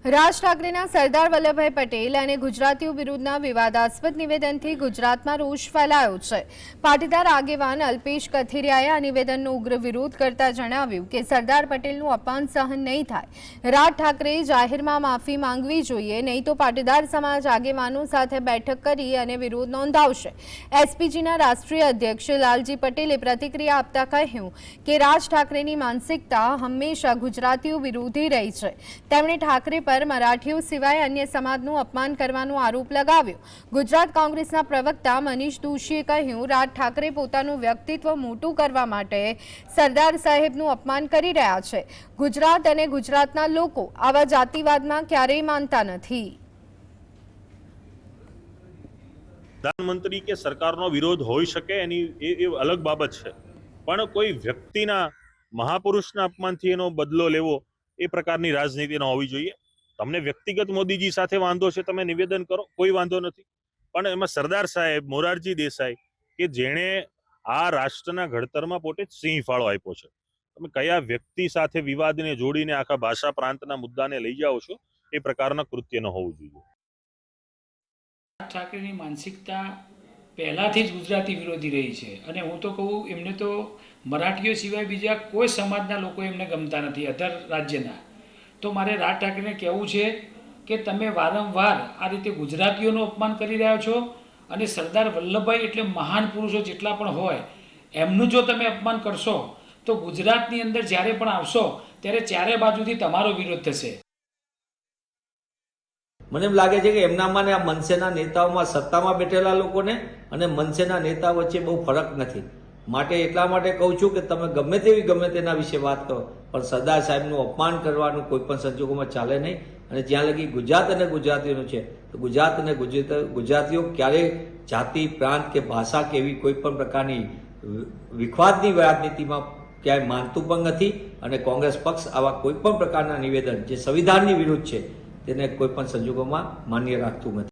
રાજ ઠાકરેના સરદાર વલ્લભભાઈ પટેલ અને ગુજરાતીઓ વિરુદ્ધના વિવાદાસ્પદ નિવેદનથી ગુજરાતમાં રોષ ફેલાયો છે। પાટીદાર આગેવાન અલ્પેશ કથિરિયાએ આ નિવેદનનો ઉગ્ર વિરોધ કરતા જણાવ્યું કે સરદાર પટેલનું અપમાન સહન નહીં થાય। રાજ ઠાકરેએ જાહેરમાં માફી માંગવી જોઈએ, નહીં તો પાટીદાર સમાજ આગેવાનો સાથે બેઠક કરી અને વિરોધ નોંધાવશે। એસપીજીના રાષ્ટ્રીય અધ્યક્ષ લાલજી પટેલે પ્રતિક્રિયા આપતા કહ્યું કે રાજ ઠાકરેની માનસિકતા હંમેશા ગુજરાતીઓ વિરોધી રહી છે। તેમણે ઠાકરે पर मराठीओ सिवाय अन्य समाजનું અપમાન કરવાનો આરોપ લગાવ્યો। ગુજરાત કોંગ્રેસના પ્રવક્તા મનીષ દોશીએ કહ્યું, રાજ ઠાકરે પોતાનું વ્યક્તિત્વ મોટું કરવા માટે સરદાર સાહેબનું અપમાન કરી રહ્યા છે। ગુજરાત અને ગુજરાતના લોકો આવા જાતિવાદમાં ક્યારેય માનતા નથી। પ્રધાનમંત્રી કે સરકારનો વિરોધ હોઈ શકે એની એ અલગ બાબત છે, પણ કોઈ વ્યક્તિના મહાપુરુષના અપમાનથી એનો બદલો લેવો એ પ્રકારની રાજનીતિ ન હોવી જોઈએ। તમને વ્યક્તિગત મોદીજી સાથે વાંધો છે, તમે નિવેદન કરો, કોઈ વાંધો નથી, પણ એમાં સરદાર સાહેબ મોરારજી દેસાઈ કે જેણે આ રાષ્ટ્રના ઘડતરમાં પોતે સિંહ ફાળો આપ્યો છે, તમે કયા વ્યક્તિ સાથે વિવાદને જોડીને આખા ભાષા પ્રાંતના મુદ્દાને લઈ જાઓ છો, એ પ્રકારના કૃત્ય ન હોવું જોઈએ। ઠાકરેની માનસિકતા પહેલાથી જ ગુજરાતી વિરોધી રહી છે અને હું તો કહું, એમને તો મરાઠીઓ સિવાય બીજા કોઈ સમાજના લોકો એમને ગમતા નથી, અધર રાજ્યના। તો મારે રાજ ઠાકરેને કહેવું છે કે તમે વારંવાર આ રીતે ગુજરાતીઓનું અપમાન કરી રહ્યા છો અને સરદાર વલ્લભભાઈ એટલે મહાન પુરુષો જેટલા પણ હોય એમનું જો તમે અપમાન કરશો તો ગુજરાતની અંદર જ્યારે પણ આવશો ત્યારે ચારે બાજુથી તમારો વિરોધ થશે। મને એમ લાગે છે કે એમનામાં ને આ મનસેના નેતાઓમાં સત્તામાં બેઠેલા લોકોને અને મનસેના નેતા વચ્ચે બહુ ફરક નથી, માટે એટલા માટે કહું છું કે તમે ગમે તેના વિશે વાત કરો, પણ સરદાર સાહેબનું અપમાન કરવાનું કોઈ પણ સંજોગોમાં ચાલે નહીં। અને જ્યાં લગી ગુજરાત અને ગુજરાતીઓનું છે તો ગુજરાત અને ગુજરાતીઓ ક્યારેય જાતિ, પ્રાંત કે ભાષા કે એવી કોઈ પણ પ્રકારની વિખવાદની રાજનીતિમાં ક્યાંય માનતું પણ નથી। અને કોંગ્રેસ પક્ષ આવા કોઈ પણ પ્રકારના નિવેદન જે સંવિધાનની વિરુદ્ધ છે તેને કોઈ પણ સંજોગોમાં માન્ય રાખતું નથી।